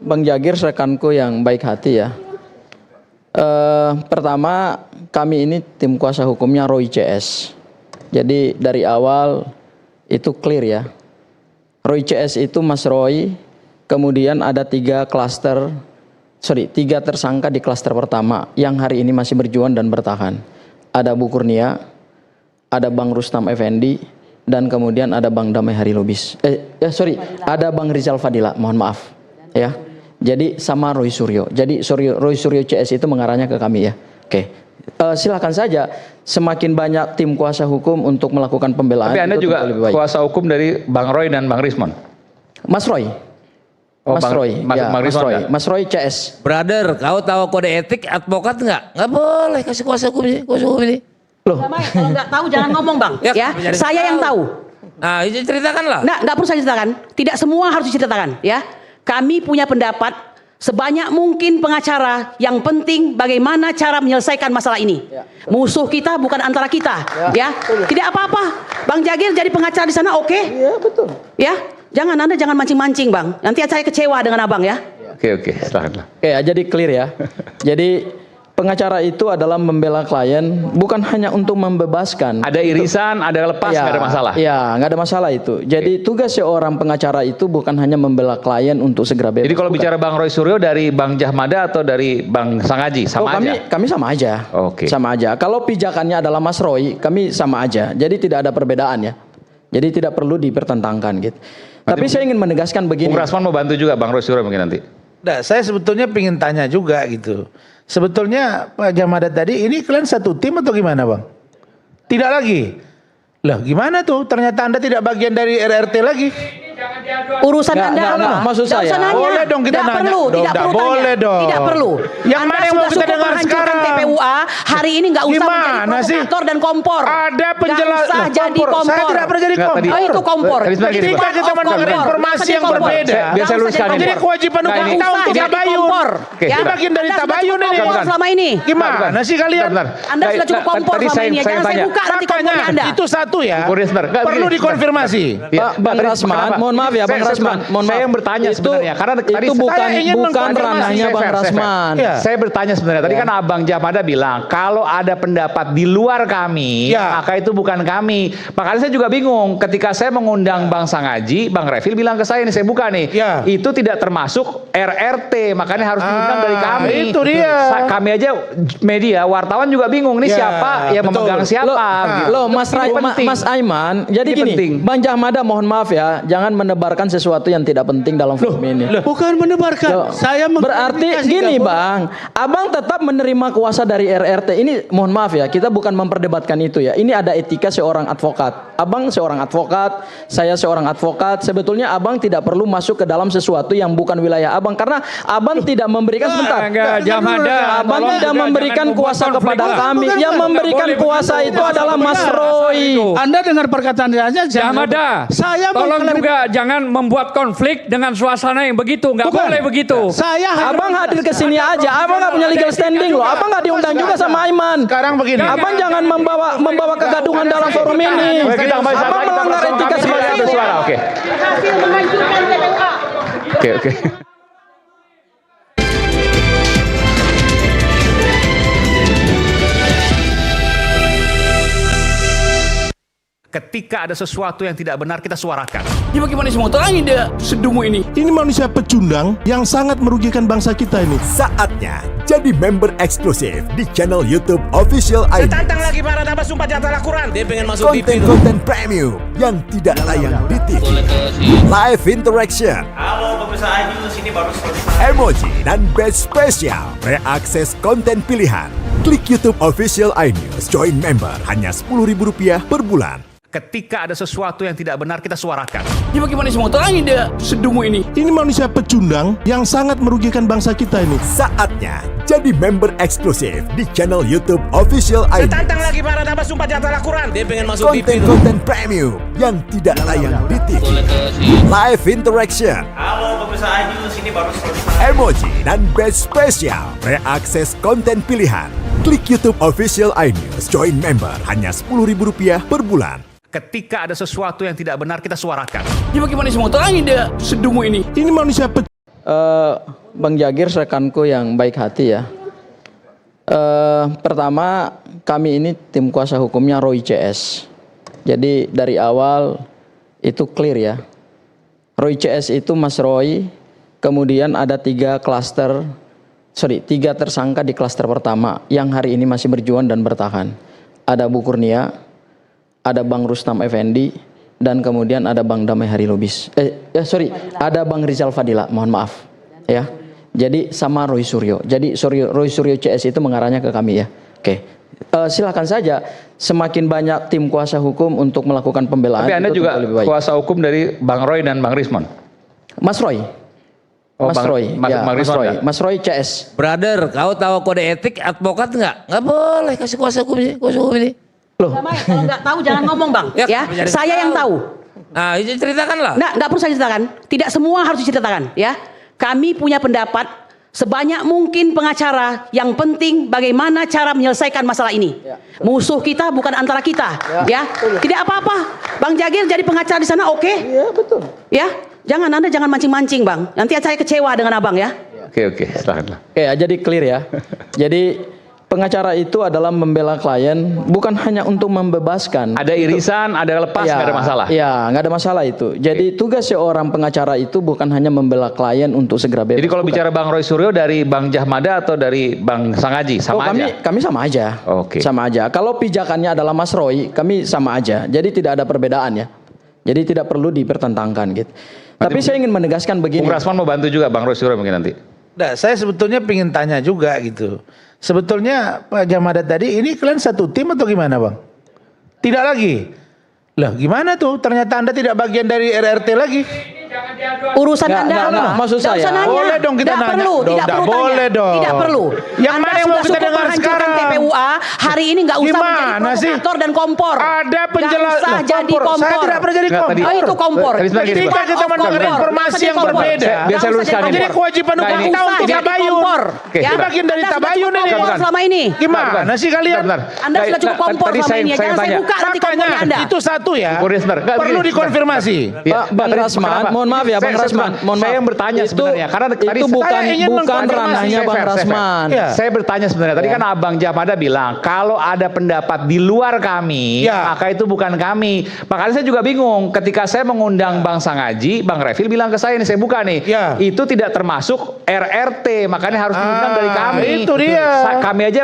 Bang Jagir, rekanku yang baik hati ya. Pertama, kami ini tim kuasa hukumnya Roy CS. Jadi dari awal itu clear ya. Roy CS itu Mas Roy, kemudian ada tiga tersangka di klaster pertama yang hari ini masih berjuang dan bertahan. Ada Bu Kurnia, ada Bang Rustam Effendi, dan kemudian ada Bang Damai Hari Lubis. Ada Bang Rizal Fadila, mohon maaf ya. Jadi sama Roy Suryo. Jadi Roy Suryo CS itu mengarahnya ke kami ya. Oke. Silakan saja. Semakin banyak tim kuasa hukum untuk melakukan pembelaan. Tapi Anda juga kuasa hukum dari Bang Roy dan Bang Rismon. Mas Roy. Oh, Mas Roy. Ya, Mas Roy. ya? Mas Roy CS. Brother, kau tahu kode etik advokat nggak? Nggak boleh kasih kuasa hukum ini. Loh. Kalau nggak tahu jangan ngomong bang. Ya, saya yang tahu. Nah, itu ceritakanlah. Nggak perlu saya ceritakan. Tidak semua harus diceritakan. Ya, kami punya pendapat sebanyak mungkin pengacara. Yang penting bagaimana cara menyelesaikan masalah ini. Ya. Musuh kita bukan antara kita. Ya, tidak apa-apa. Bang Jagir jadi pengacara di sana, oke? Iya betul. Ya, Anda jangan mancing-mancing bang. Nanti saya kecewa dengan abang ya. Oke, silakan. Oke, jadi clear ya. Jadi pengacara itu adalah membela klien, bukan hanya untuk membebaskan. Ada irisan, ada lepas, nggak ada masalah. Ya, nggak ada masalah itu. Jadi tugas seorang pengacara itu bukan hanya membela klien untuk segera bebas. Jadi kalau bicara Bang Roy Suryo dari Bang Jahmada atau dari Bang Sangaji, sama aja? Kami sama aja. Oke. Sama aja. Kalau pijakannya adalah Mas Roy, kami sama aja. Jadi tidak ada perbedaan ya. Jadi tidak perlu dipertentangkan gitu. Tapi saya ingin menegaskan begini. Bung Rasman mau bantu juga Bang Roy Suryo mungkin nanti. Nah, saya sebetulnya ingin tanya juga gitu. Sebetulnya Pak Jahmada tadi, ini kalian satu tim atau gimana bang? Tidak lagi? Lah gimana tuh? Ternyata Anda tidak bagian dari RRT lagi? Urusan Anda apa? Maksud saya. Boleh dong kita nanya. Tidak perlu tanya. Tidak perlu. Yang mana yang mau kita dengar sekarang? TPUA hari ini nggak usah menjadi provokator dan kompor. Ada penjelasan. Nggak usah jadi kompor. Saya tidak pernah jadi kompor. Oh, itu kompor. Ketika kita mendapat informasi yang berbeda, biasa luruskan ini. jadi kewajiban hukum kita untuk tabayun. Ya, bagian dari tabayun ini. Selama ini. Gimana sih kalian? Anda sudah cukup kompor selama ini. Jangan saya buka nanti kompornya Anda. Itu satu ya. Perlu dikonfirmasi. Bang Rasman, mohon maaf ya Bang Rasman. Saya yang bertanya sebenarnya karena tadi itu bukan ranahnya Bang Rasman. Saya bertanya sebenarnya tadi kan Abang Jahmada bilang kalau ada pendapat di luar kami maka itu bukan kami. Makanya saya juga bingung ketika saya mengundang Bang Sangaji, Bang Refil bilang ke saya ini saya buka nih itu tidak termasuk RRT, makanya harus diundang dari kami. Itu dia. Kami aja media wartawan juga bingung nih siapa yang memegang siapa. Loh Mas Aiman, jadi gini, Bang Jahmada mohon maaf ya, jangan menebarkan sesuatu yang tidak penting dalam forum ini. Bukan menebarkan. Saya berarti gini Bang, Abang tetap menerima kuasa dari RRT. Ini mohon maaf ya, kita bukan memperdebatkan itu ya. Ini ada etika seorang advokat. Abang seorang advokat, saya seorang advokat. Sebetulnya Abang tidak perlu masuk ke dalam sesuatu yang bukan wilayah Abang karena Abang tidak memberikan Abang tidak memberikan kuasa kepada kami. Yang memberikan kuasa itu adalah Mas Roy. Anda dengar perkataan saya, Jahmada, tolong juga jangan membuat konflik dengan suasana yang begitu. Nggak boleh begitu. Abang hadir ke sini aja. Abang nggak punya legal standing loh. Abang nggak diundang juga sama Aiman. Sekarang begini. Abang jangan membawa kegaduhan dalam forum ini. Abang melanggar etika sebagai suara. Oke. Hasil menghancurkan TPUA. Oke. Ketika ada sesuatu yang tidak benar, kita suarakan. Ya bagaimana semua terangin dia sedumu ini? Ini manusia pecundang yang sangat merugikan bangsa kita ini. Saatnya jadi member eksklusif di channel YouTube Official ID. Tantang lagi para nama sumpah di atas Al-Quran. Dia pengen masuk TV. Konten premium yang tidak tayang di TV. Live interaction. Halo pemirsa iNews, ini baru selesai. Emoji dan badge spesial. Reakses konten pilihan. Klik YouTube Official iNews. Join member hanya Rp10.000 per bulan. Ketika ada sesuatu yang tidak benar, kita suarakan. Ya bagaimana semua terangin dia sedumu ini? Ini manusia pecundang yang sangat merugikan bangsa kita ini. Saatnya jadi member eksklusif di channel YouTube Official ID. Tantang lagi para nama sumpah di atas Al-Quran. Dia pengen masuk TV. Konten premium yang tidak tayang di TV. Live interaction. Halo pemirsa iNews, ini baru selesai. Emoji dan badge spesial. Reakses konten pilihan. Klik YouTube Official iNews. Join member hanya Rp10.000 per bulan. Ketika ada sesuatu yang tidak benar, kita suarakan. Ya bagaimana semua terangin dia sedumu ini? Ini manusia Bang Jagir rekanku yang baik hati ya. Pertama, kami ini tim kuasa hukumnya Roy CS. Jadi dari awal itu clear ya. Roy CS itu Mas Roy, kemudian ada 3 tersangka di klaster pertama yang hari ini masih berjuang dan bertahan. Ada Bu Kurnia, ada Bang Rustam Effendi, dan kemudian ada Bang Damai Hari Lubis. Ada Bang Rizal Fadila, mohon maaf ya. Jadi sama Roy Suryo. Jadi Roy Suryo CS itu mengarahnya ke kami ya. Oke. Silakan saja semakin banyak tim kuasa hukum untuk melakukan pembelaan. Tapi Anda itu juga lebih baik. kuasa hukum dari Bang Roy dan Bang Rismon. Mas Roy. Oh, Mas Roy, ya, Bang Mas Rismon Roy, ya? Mas Roy CS. Brother, kau tahu kode etik advokat nggak? Nggak boleh kasih kuasa hukum ini. Kuasa hukum ini. Loh, Kalau nggak tahu jangan ngomong bang. Ya, Ya, saya yang tahu. Nah, itu ceritakanlah. Nggak perlu saya ceritakan. Tidak semua harus diceritakan. Ya, kami punya pendapat sebanyak mungkin pengacara. Yang penting bagaimana cara menyelesaikan masalah ini. Musuh kita bukan antara kita. Ya, tidak apa-apa. Bang Jagir jadi pengacara di sana, oke? iya betul. Ya, Anda jangan mancing-mancing bang. Nanti saya kecewa dengan abang ya. Oke, silakan. Oke, jadi clear ya. Jadi pengacara itu adalah membela klien, bukan hanya untuk membebaskan. Ada irisan, ada lepas, nggak ada masalah. Iya, nggak ada masalah itu. Jadi tugas seorang pengacara itu bukan hanya membela klien untuk segera bebas. Jadi kalau bukan. bicara Bang Roy Suryo dari Bang Jahmada atau dari Bang Sangaji sama aja. Kami sama aja. Oke. Sama aja. Kalau pijakannya adalah Mas Roy, kami sama aja. Jadi tidak ada perbedaan ya. Jadi tidak perlu dipertentangkan gitu. Tapi saya ingin menegaskan begini. Bung Rasman mau bantu juga Bang Roy Suryo mungkin nanti. Nah, saya sebetulnya ingin tanya juga gitu. Sebetulnya Pak Jahmada tadi ini kalian satu tim atau gimana bang? Tidak lagi. Lah gimana tuh? Ternyata Anda tidak bagian dari RRT lagi. Urusan Anda enggak, apa? maksud Nggak saya. usah nanya. Boleh dong kita Tidak nanya. perlu, Dong, tidak nggak perlu boleh tanya. dong. Tidak perlu. Yang Anda mana yang sudah mau kita cukup dengar menghancurkan sekarang? TPUA. Hari ini nggak usah Gimana menjadi sih? provokator dan kompor. Ada Nggak penjelasan. usah jadi kompor. Saya tidak pernah jadi Nggak, kompor. tadi- Oh, itu kompor. Tadi sebentar gini, Ketika Pak. kita mendengar Kompor. informasi yang Kompor. berbeda. Biar saya luruskan ini. Jadi kewajiban Nah, hukum ini- kita untuk jadi tabayun. kompor. Oke, Ya, Kita bagian dari Anda sudah tabayun cukup ini. kompor selama ini. Gimana sih kalian? Anda sudah cukup kompor Tadi selama ini. saya Jangan saya tanya. buka nanti kompornya Makanya Anda. itu satu ya. Ukurnya sebentar. Nggak, Perlu begini, dikonfirmasi. Ya, Bang tadi Rasman, kenapa? mohon maaf ya, Bang Rasman, mohon maaf. Saya yang bertanya Itu- sebenarnya karena tadi itu bukan saya ingin bukan mengkonfirmasi. ranahnya Bang Fair. Rasman. Ya. Saya bertanya sebenarnya tadi kan Abang Jahmada bilang kalau ada pendapat di luar kami, Ya. maka itu bukan kami. Makanya saya juga bingung ketika saya mengundang Bang Sangaji, Bang Refil bilang ke saya ini saya buka nih, Ya. itu tidak termasuk RRT, makanya harus diundang dari kami. itu dia. Kami aja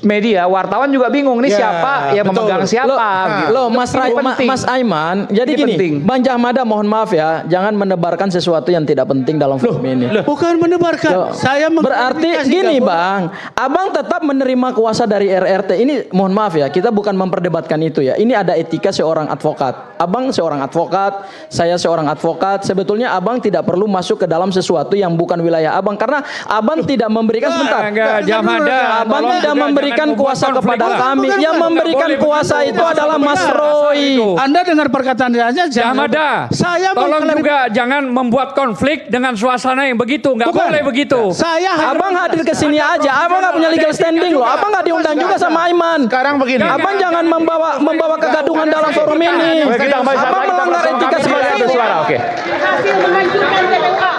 media wartawan juga bingung nih Ya, siapa yang betul. memegang siapa. gitu. Loh, Mas Ini Rai, penting. Mas Aiman, jadi Ini gini, penting. Bang Jahmada mohon maaf ya, jangan menebarkan sesuatu yang tidak penting dalam forum ini. Bukan menebarkan. Loh, Saya berarti mengklarifikasi, gini nggak boleh. Bang, Abang tetap menerima kuasa dari RRT. Ini mohon maaf ya, kita bukan memperdebatkan itu ya. Ini ada etika seorang advokat. Abang seorang advokat, saya seorang advokat. Sebetulnya Abang tidak perlu masuk ke dalam sesuatu yang bukan wilayah Abang karena Abang tidak memberikan sebentar. Enggak, Jahmada. Abang Tolong tidak juga memberikan jangan kuasa membuat kepada konflik. kami. Bukan, Yang bukan. memberikan Nggak boleh kuasa begitu. itu adalah Mas Benar, Roy. itu. Anda dengar perkataan saya aja. Jahmada, Saya tolong mengklarifikasi. juga jangan membuat konflik dengan suasana yang begitu. Nggak Bukan. boleh begitu. Saya Abang hadir ke sini aja. Abang nggak punya legal standing loh. Abang nggak diundang juga sama Aiman. Sekarang begini. Abang jangan membawa kegaduhan dalam forum ini. Oke, kita kembali saat Abang lagi, kita melanggar bersama etika kami sebagai sebagai suara. Oke. Berhasil menghancurkan TPUA.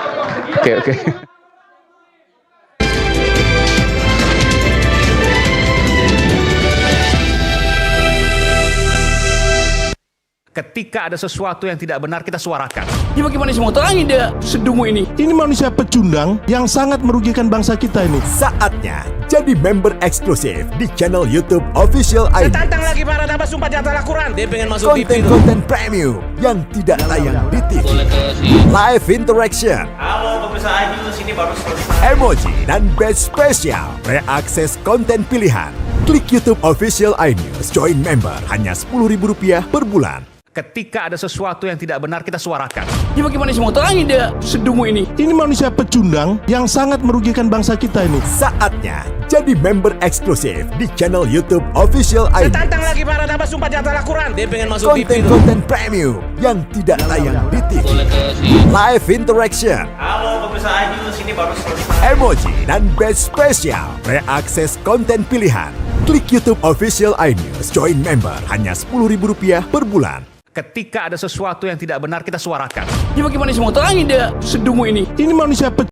Oke. Ketika ada sesuatu yang tidak benar, kita suarakan. Ya bagaimana semua terangin dia sedungu ini. Ini manusia pecundang yang sangat merugikan bangsa kita ini. Saatnya jadi member eksklusif di channel YouTube Official ID. Tantang lagi para tambah sumpah di atas Al-Quran. Dia pengen masuk TV. Konten-konten premium yang tidak tayang di TV. Live interaction, Halo pemirsa iNews, ini baru selesai. emoji, dan badge spesial. Reakses konten pilihan. Klik YouTube Official iNews. Join member hanya Rp10.000 per bulan. Ketika ada sesuatu yang tidak benar, kita suarakan. Ya bagaimana semua terangin dia sedungu ini. Ini manusia pecundang yang sangat merugikan bangsa kita ini. Saatnya jadi member eksklusif di channel YouTube Official ID. Tantang lagi para tambah sumpah di atas Al-Quran. Dia pengen masuk TV. Konten-konten premium yang tidak tayang di TV. Live interaction, Halo pemirsa iNews, ini baru selesai. emoji, dan badge spesial. Reakses konten pilihan. Klik YouTube Official iNews. Join member hanya Rp10.000 per bulan. Ketika ada sesuatu yang tidak benar, kita suarakan. Ya bagaimana semua terangin dia sedungu ini. Ini manusia pecundang.